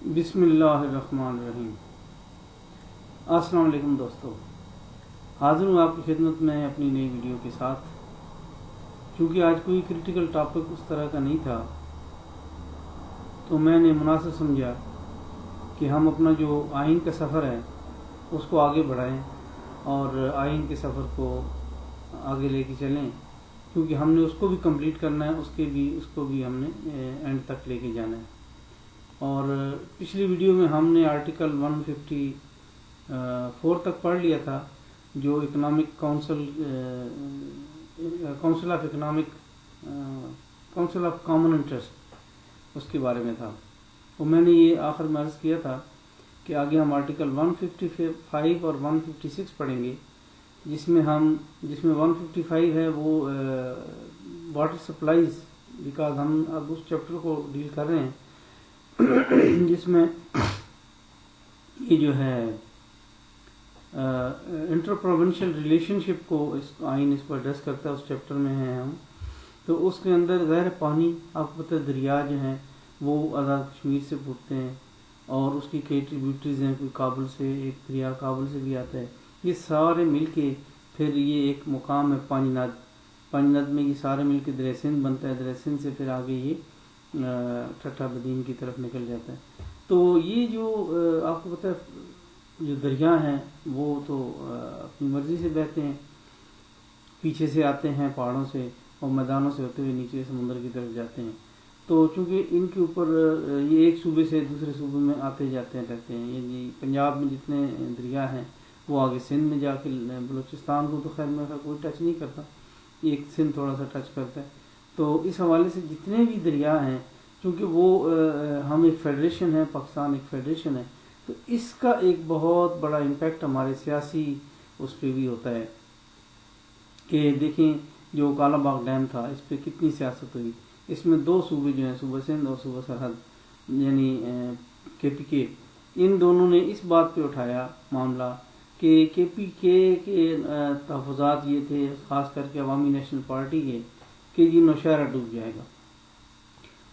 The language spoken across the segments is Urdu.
بسم اللہ الرحمن الرحیم۔ السلام علیکم دوستو، حاضر ہوں آپ کی خدمت میں اپنی نئی ویڈیو کے ساتھ۔ چونکہ آج کوئی کریٹیکل ٹاپک اس طرح کا نہیں تھا تو میں نے مناسب سمجھا کہ ہم اپنا جو آئین کا سفر ہے اس کو آگے بڑھائیں اور آئین کے سفر کو آگے لے کے چلیں، کیونکہ ہم نے اس کو بھی کمپلیٹ کرنا ہے، اس کو بھی ہم نے اینڈ تک لے کے جانا ہے۔ اور پچھلی ویڈیو میں ہم نے آرٹیکل 154 تک پڑھ لیا تھا، جو economic council of common interest اس کے بارے میں تھا۔ اور میں نے یہ آخر میں عرض کیا تھا کہ آگے ہم آرٹیکل 155 اور 156 پڑھیں گے، جس میں 155 ہے وہ واٹر سپلائز، بیکاز ہم اب اس چیپٹر کو ڈیل کر رہے ہیں جس میں یہ جو ہے انٹر پروونشل ریلیشن شپ کو اس آئین اس کو ایڈریس کرتا ہے، اس چیپٹر میں ہیں ہم۔ تو اس کے اندر ظاہر پانی، آپ کو پتہ ہے دریا جو ہیں وہ آزاد کشمیر سے پھوٹتے ہیں اور اس کی کئی ٹریبیوٹریز ہیں، کوئی کابل سے، ایک دریا کابل سے بھی آتا ہے، یہ سارے مل کے پھر یہ ایک مقام ہے پانی ند میں، یہ سارے مل کے دریا سندھ بنتا ہے، دریا سندھ سے پھر آگے یہ ٹھٹھہ بدین کی طرف نکل جاتا ہے۔ تو یہ جو آپ کو پتہ ہے جو دریا ہیں وہ تو اپنی مرضی سے بہتے ہیں، پیچھے سے آتے ہیں پہاڑوں سے اور میدانوں سے ہوتے ہوئے نیچے سمندر کی طرف جاتے ہیں۔ تو چونکہ ان کے اوپر یہ ایک صوبے سے دوسرے صوبے میں آتے جاتے ہیں رہتے ہیں، یعنی پنجاب میں جتنے دریا ہیں وہ آگے سندھ میں جا کے، بلوچستان کو تو خیر میں کوئی ٹچ نہیں کرتا، ایک سندھ تھوڑا سا ٹچ کرتا ہے۔ تو اس حوالے سے جتنے بھی دریا ہیں، چونکہ وہ ہم ایک فیڈریشن ہے، پاکستان ایک فیڈریشن ہے، تو اس کا ایک بہت بڑا امپیکٹ ہمارے سیاسی اس پہ بھی ہوتا ہے کہ دیکھیں جو کالا باغ ڈیم تھا اس پہ کتنی سیاست ہوئی۔ اس میں دو صوبے جو ہیں، صوبہ سندھ اور صوبہ سرحد یعنی KPK، ان دونوں نے اس بات پہ اٹھایا معاملہ کہ KPK کے تحفظات یہ تھے، خاص کر کے عوامی نیشنل پارٹی کے، کہ یہ نوشہرہ ڈوب جائے گا،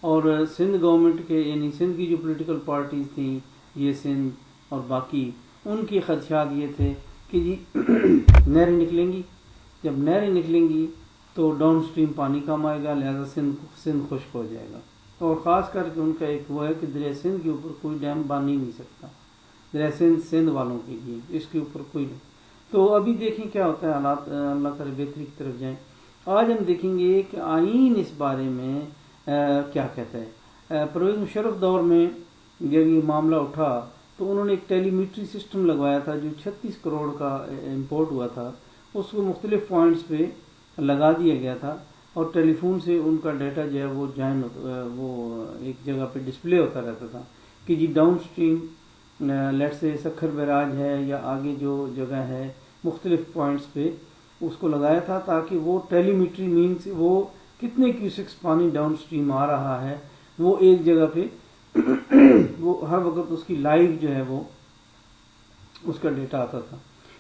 اور سندھ گورنمنٹ کے یعنی سندھ کی جو پولیٹیکل پارٹیز تھیں، یہ سندھ اور باقی، ان کے خدشات یہ تھے کہ جی نہریں نکلیں گی، جب نہریں نکلیں گی تو ڈاؤن سٹریم پانی کم آئے گا، لہذا سندھ خشک ہو جائے گا۔ اور خاص کر کے ان کا ایک وہ ہے کہ دریا سندھ کے اوپر کوئی ڈیم بن ہی نہیں سکتا، دریا سندھ والوں کے لیے اس کے اوپر کوئی نہیں۔ تو ابھی دیکھیں کیا ہوتا ہے، حالات اللہ کرے بہتری کی طرف جائیں۔ آج ہم دیکھیں گے کہ آئین اس بارے میں کیا کہتا ہے۔ پرویز مشرف دور میں جب یہ معاملہ اٹھا تو انہوں نے ایک ٹیلی میٹری سسٹم لگوایا تھا، جو 36 کروڑ کا امپورٹ ہوا تھا، اس کو مختلف پوائنٹس پہ لگا دیا گیا تھا، اور ٹیلی فون سے ان کا ڈیٹا جو ہے وہ ایک جگہ پہ ڈسپلے ہوتا رہتا تھا کہ جی ڈاؤن سٹریم لیٹ سے سکھر بیراج ہے یا آگے جو جگہ ہے، مختلف پوائنٹس پہ اس کو لگایا تھا تاکہ وہ ٹیلی میٹری مینس وہ کتنے کیوسکس پانی ڈاؤن سٹریم آ رہا ہے وہ ایک جگہ پہ وہ ہر وقت اس کی لائیو جو ہے وہ اس کا ڈیٹا آتا تھا۔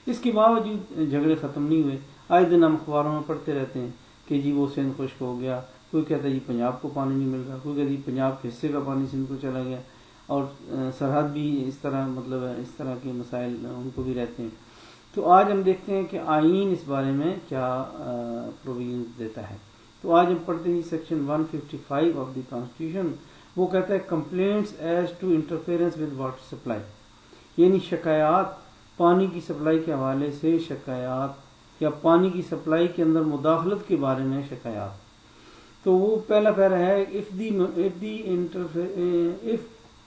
اس کے باوجود جھگڑے ختم نہیں ہوئے، آئے دن ہم اخباروں میں پڑھتے رہتے ہیں کہ جی وہ سندھ خشک ہو گیا، کوئی کہتا ہے جی پنجاب کو پانی نہیں مل رہا، کوئی کہتا ہے جی پنجاب کے حصے کا پانی سندھ کو چلا گیا، اور سرحد بھی اس طرح اس طرح کے مسائل ان کو بھی رہتے ہیں۔ تو آج ہم دیکھتے ہیں کہ آئین اس بارے میں کیا پروویژنز دیتا ہے۔ تو آج ہم پڑھتے ہیں سیکشن 155 آف دی کانسٹیٹیوشن، وہ کہتا ہے complaints as to interference with water supply, یعنی شکایات پانی کی سپلائی کے حوالے سے، شکایات یا پانی کی سپلائی کے اندر مداخلت کے بارے میں شکایات۔ تو وہ پہلا پیرا ہے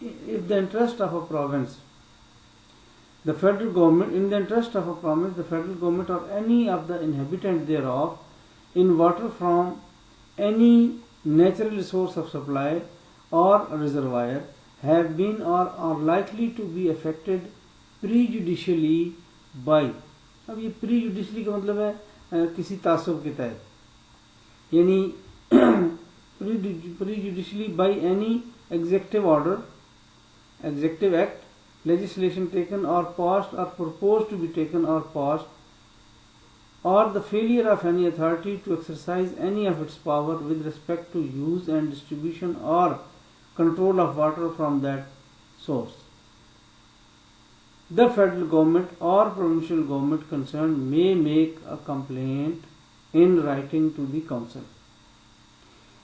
if the interest of a province, the federal government, in the interest of a province, the federal government or any of the inhabitant thereof, in water from any natural resource of supply or reservoir have been or are likely to be affected prejudicially by، اب یہ prejudicially کا مطلب ہے کسی تعصب کے تحت، یعنی prejudicially by any executive order, executive act, legislation taken or passed or proposed to be taken or passed, or the failure of any authority to exercise any of its power with respect to use and distribution or control of water from that source. The federal government or provincial government concerned may make a complaint in writing to the council.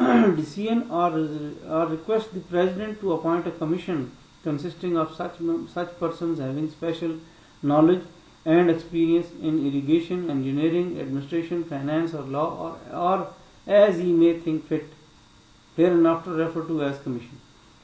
decision or request the president to appoint a commission consisting of such persons having special knowledge and experience in irrigation, engineering, administration, finance or law or as he may think fit, hereinafter referred to as commission.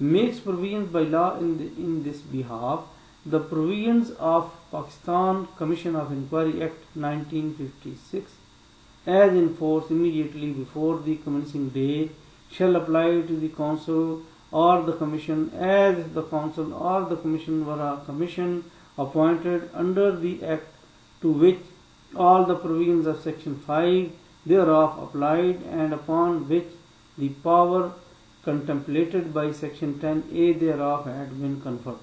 makes provisions by law in this behalf, the provisions of Pakistan Commission of Inquiry Act 1956 as in force immediately before the commencing day shall apply to the council or the commission as if the council or the commission were a commission appointed under the act to which all the provisions of section 5 thereof applied and upon which the power contemplated by section 10A thereof had been conferred.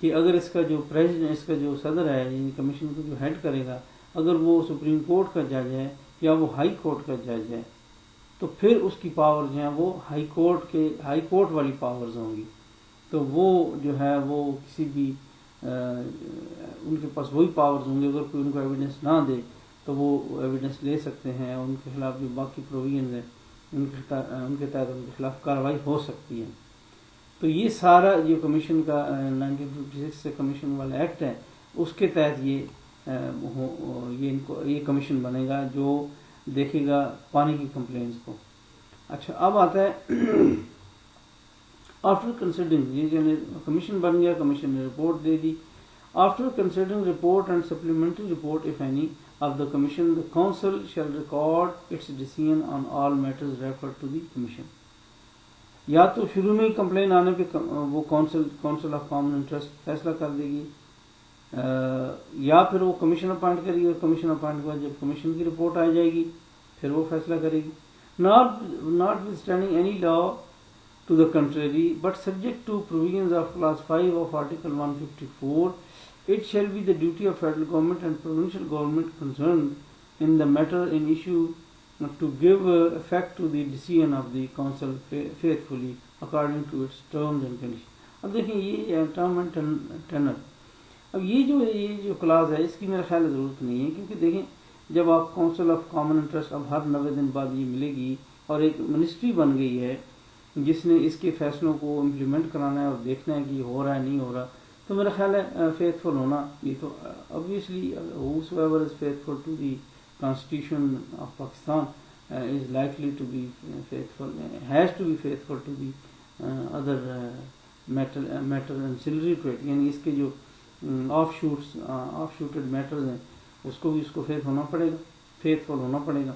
کہ اگر اس کا جو پریزیڈنٹ، اس کا جو صدر ہے یعنی کمیشن کو جو ہیڈ کرے گا، اگر وہ سپریم کورٹ کا جج ہے یا وہ ہائی کورٹ کا جج ہے تو پھر اس کی پاور جو ہیں وہ ہائی کورٹ والی پاورز ہوں گی. تو وہ جو ہے وہ کسی بھی ان کے پاس وہی پاورز ہوں گے. اگر کوئی ان کو ایویڈنس نہ دے تو وہ ایویڈنس لے سکتے ہیں، ان کے خلاف جو باقی پروویژنز ہیں ان کے تحت ان کے خلاف کارروائی ہو سکتی ہے. تو یہ سارا جو کمیشن کا 1956 سے کمیشن والا ایکٹ ہے اس کے تحت یہ کمیشن بنے گا جو دیکھے گا پانی کی کمپلینس کو. اچھا اب آتا ہے آفٹر کنسیڈرنگ، یہ جو کمیشن بن گیا، کمیشن نے رپورٹ دے دی. After considering report and supplementary report of any of the commission, the council shall record its decision on all matters referred to the commission. یا تو شروع میں ہی کمپلین آنے پہ وہ کونسل آف کامن انٹرسٹ فیصلہ کر دے گی، یا پھر وہ کمیشن اپوائنٹ کرے گی، اور کمیشن اپوائنٹ کے بعد جب کمیشن کی رپورٹ آ جائے گی پھر وہ فیصلہ کرے گی. Notwithstanding any law to the country but subject to provisions of clause 5 of article 154 it shall be the duty of federal government and provincial government concerned in the matter in issue to give effect to the decision of the council faithfully according to its terms and conditions. اب دیکھیں یہ ٹرم اینڈ ٹینر، اب یہ جو کلاز ہے اس کی میرا خیال ضرورت نہیں ہے، کیونکہ دیکھیں جب آپ کونسل آف کامن انٹرسٹ اب ہر 90 دن بعد یہ ملے گی اور ایک منسٹری بن گئی ہے جس نے اس کے فیصلوں کو امپلیمنٹ کرانا ہے اور دیکھنا ہے کہ یہ ہو رہا ہے نہیں ہو رہا، تو میرا خیال ہے فیتھ فل ہونا، یہ تو obviously whosoever is faithful to the constitution of Pakistan is likely to be faithful, has to be faithful to the other matter ancillary to it، یعنی اس کے جو آف شوٹڈ میٹرز ہیں اس کو بھی اس کو فیتھ فل ہونا پڑے گا.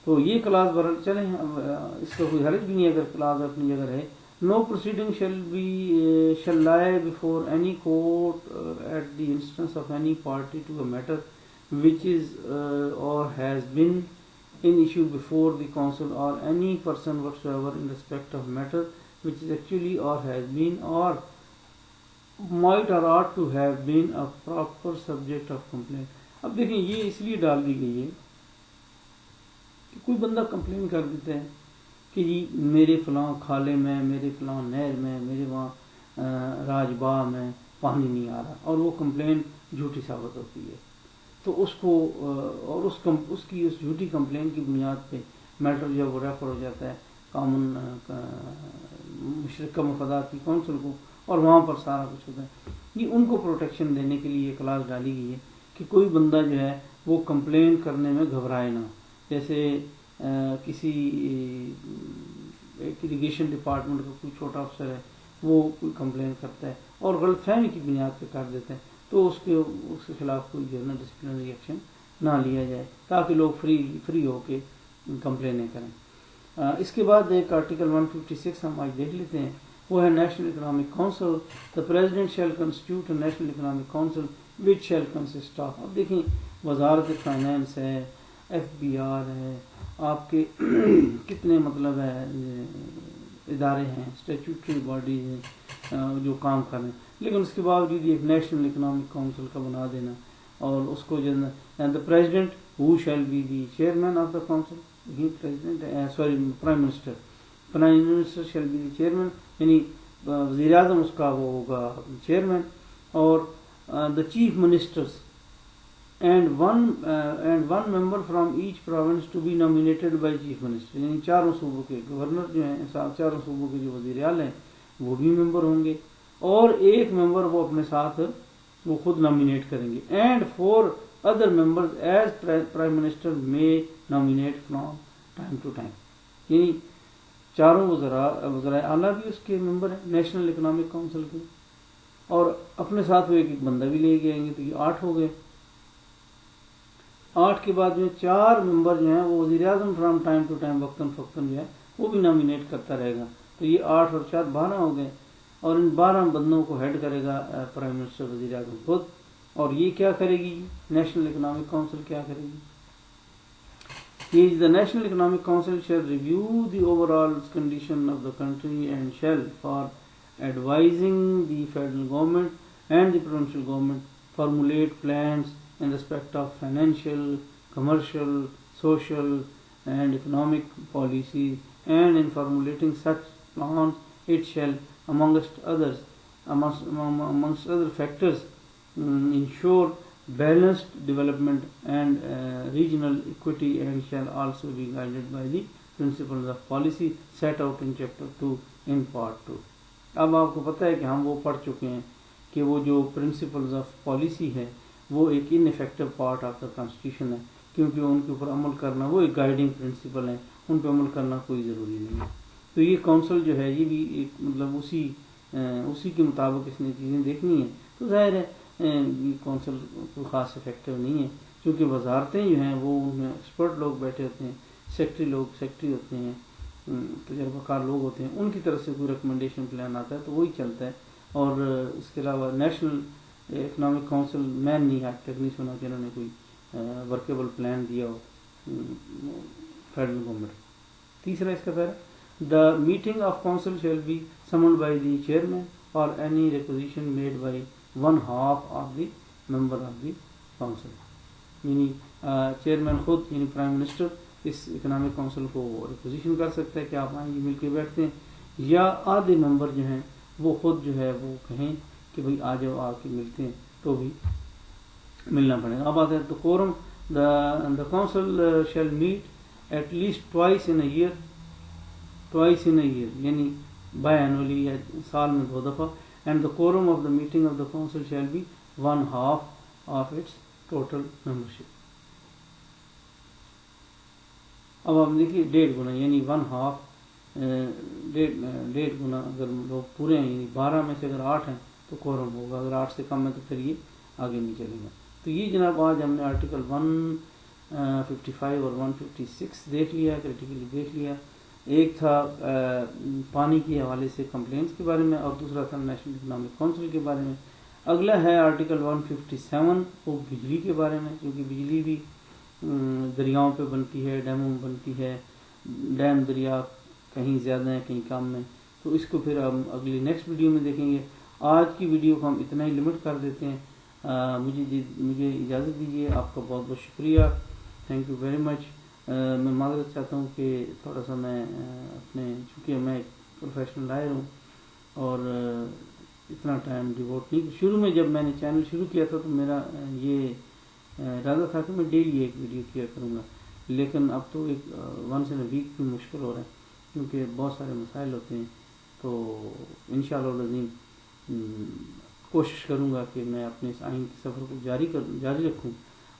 تو یہ کلاس برل چلیں، اس کا کوئی حرج بھی نہیں اگر کلاس اپنی جگہ رہے. No proceeding shall lie before any court at the instance of any party to a matter which is or has been in issue before the council or any person whatsoever in respect of matter which is actually or has been or might or ought to have been a proper subject of complaint. اب دیکھیں یہ اس لیے ڈال دی گئی ہے کہ کوئی بندہ کمپلین کر دیتا ہے کہ جی میرے فلاں کھالے میں، میرے فلاں نہر میں، میرے وہاں راج باغ میں پانی نہیں آ رہا، اور وہ کمپلین جھوٹی ثابت ہوتی ہے. تو اس کو اور اس کی اس جھوٹی کمپلین کی بنیاد پہ میٹر جب وہ ریفر ہو جاتا ہے کامن مشترکہ مفادات کی کونسل کو، اور وہاں پر سارا کچھ ہوتا ہے. یہ ان کو پروٹیکشن دینے کے لیے یہ کلاس ڈالی گئی ہے کہ کوئی بندہ جو ہے وہ کمپلین کرنے میں گھبرائے نہ. جیسے کسی اریگیشن ڈپارٹمنٹ کا کوئی چھوٹا افسر ہے، وہ کوئی کمپلین کرتا ہے اور غلط فہمی کی بنیاد پہ کر دیتے ہیں، تو اس کے خلاف کوئی جو ہے نا ڈسپلنری ایکشن نہ لیا جائے تاکہ لوگ فری ہو کے کمپلینیں کریں. اس کے بعد ایک آرٹیکل 156 ہم آج دیکھ لیتے ہیں، وہ ہے national economic council. The president shall constitute a national economic council which shall consist of. اب دیکھیں وزارت فائنانس ہے، FBR ہے، آپ کے کتنے مطلب ہے ادارے ہیں، اسٹیچوٹری باڈیز ہیں جو کام کر رہے ہیں، لیکن اس کے باوجود ایک نیشنل اکنامک کونسل کا بنا دینا، اور اس کو جو ہے the president who shall be the chairman of the council, prime minister shall be the chairman, یعنی وزیر اعظم اس کا وہ ہوگا چیئرمین، اور the chief ministers and one member from each province to be nominated by chief minister، یعنی چاروں صوبوں کے گورنر جو ہیں، چاروں صوبوں کے جو وزیر اعلیٰ ہیں وہ بھی ممبر ہوں گے، اور ایک ممبر وہ اپنے ساتھ وہ خود نامینیٹ کریں گے. And 4 other members as prime minister may nominate from time to time، یعنی چاروں وزرائے اعلیٰ بھی اس کے ممبر ہیں نیشنل اکنامک کونسل کے، اور اپنے ساتھ وہ ایک بندہ بھی لے کے آئیں گے، تو یہ 8 ہو گئے. 8 کے بعد میں 4 ممبر جو ہیں وہ وزیر اعظم فرام ٹائم ٹو ٹائم وقتاً فوقتاً جو ہے وہ بھی نامینیٹ کرتا رہے گا، تو یہ 8 اور 4 12 ہو گئے، اور ان 12 بندوں کو ہیڈ کرے گا پرائم منسٹر وزیر اعظم خود. اور یہ کیا کرے گی؟ نیشنل اکنامک کونسل کیا کرے گی؟ یہ the national economic council shall review the overall condition of the country and shall for advising the federal government and the provincial government formulate plans in respect of financial, commercial, social and economic policies, and in formulating such plans it shall amongst other factors ensure balanced development and regional equity, and shall also be guided by the principles of policy set out in chapter 2 in part 2. اب آپ کو پتہ ہے کہ ہم وہ پڑھ چکے ہیں کہ وہ جو پرنسپلز آف پالیسی ہے وہ ایک ineffective part of the constitution ہے، کیونکہ ان کے اوپر عمل کرنا وہ ایک گائیڈنگ پرنسپل ہیں، ان پہ عمل کرنا کوئی ضروری نہیں ہے. تو یہ کونسل جو ہے یہ بھی ایک مطلب اسی کے مطابق اس نے چیزیں دیکھنی ہیں. تو ظاہر ہے یہ کونسل کوئی خاص افیکٹو نہیں ہے، کیونکہ وزارتیں جو ہیں وہ ان میں ایکسپرٹ لوگ بیٹھے ہوتے ہیں، سیکٹری ہوتے ہیں، تجربہ کار لوگ ہوتے ہیں، ان کی طرف سے کوئی ریکمنڈیشن پلان آتا ہے تو وہی چلتا ہے. اور اس کے علاوہ نیشنل اکنامک کونسل میں نہیں آج تک نہیں سنا کہ انہوں نے کوئی ورکیبل پلان دیا ہو فیڈرل گورنمنٹ. تیسرا اس کا para the meeting of council shall be summoned by the chairman اور any requisition made by 1/2 of the member of the council. یعنی چیئرمین خود یعنی پرائم منسٹر اس اکنامک کونسل کو ریپوزیشن کر سکتا ہے کہ آپ آئیں گے مل کے بیٹھتے ہیں، یا آدھے ممبر جو ہیں وہ خود جو ہے وہ کہیں کہ بھئی آ جاؤ آ کے ملتے ہیں تو بھی ملنا پڑے گا. اب آتے ہیں تو quorum the council shall meet at least twice in a year یعنی بائی اینولی یا سال میں 2 دفعہ. and the quorum of the meeting of the council shall be 1/2 of its total membership. اب آپ دیکھیے 1.5 گنا یعنی 1/2 1.5 گنا اگر لوگ پورے ہیں یعنی 12 میں سے اگر 8 ہیں تو quorum ہوگا، اگر 8 سے کم ہے تو پھر یہ آگے نہیں چلے گا. تو یہ جناب آج ہم نے آرٹیکل 155 اور 156 دیکھ لیا، کریٹیکلی دیکھ لیا. ایک تھا پانی کے حوالے سے کمپلینٹس کے بارے میں، اور دوسرا تھا نیشنل اکنامک کونسل کے بارے میں. اگلا ہے آرٹیکل 157 وہ بجلی کے بارے میں، کیونکہ بجلی بھی دریاؤں پہ بنتی ہے، ڈیموں میں بنتی ہے. ڈیم دریا کہیں زیادہ ہیں کہیں کم ہیں، تو اس کو پھر ہم اگلی نیکسٹ ویڈیو میں دیکھیں گے. آج کی ویڈیو کو ہم اتنا ہی لمٹ کر دیتے ہیں. مجھے اجازت دیجیے. آپ کا بہت بہت شکریہ. Thank you very much. میں معذرت چاہتا ہوں کہ تھوڑا سا میں چونکہ میں ایک پروفیشنل لائر ہوں اور اتنا ٹائم ڈیووٹ نہیں. شروع میں جب میں نے چینل شروع کیا تھا تو میرا یہ ارادہ تھا کہ میں ڈیلی ایک ویڈیو کیا کروں گا، لیکن اب تو ایک ونس ان اے ویک بھی مشکل ہو رہا ہے کیونکہ بہت سارے مسائل ہوتے ہیں. تو انشاءاللہ العظیم کوشش کروں گا کہ میں اپنے اس آئین کے سفر کو جاری رکھوں،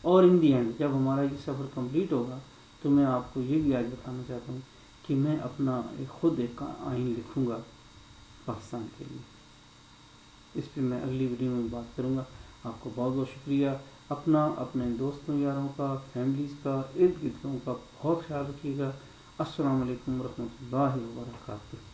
اور ان دی اینڈ جب ہمارا یہ سفر کمپلیٹ ہوگا تو میں آپ کو یہ بھی آج بتانا چاہتا ہوں کہ میں اپنا خود ایک آئین لکھوں گا پاکستان کے لیے. اس پہ میں اگلی ویڈیو میں بات کروں گا. آپ کو بہت بہت شکریہ. اپنا، اپنے دوستوں یاروں کا، فیملیز کا، ارد گرد کا بہت خیال رکھیے گا. السلام علیکم ورحمۃ اللہ وبرکاتہ.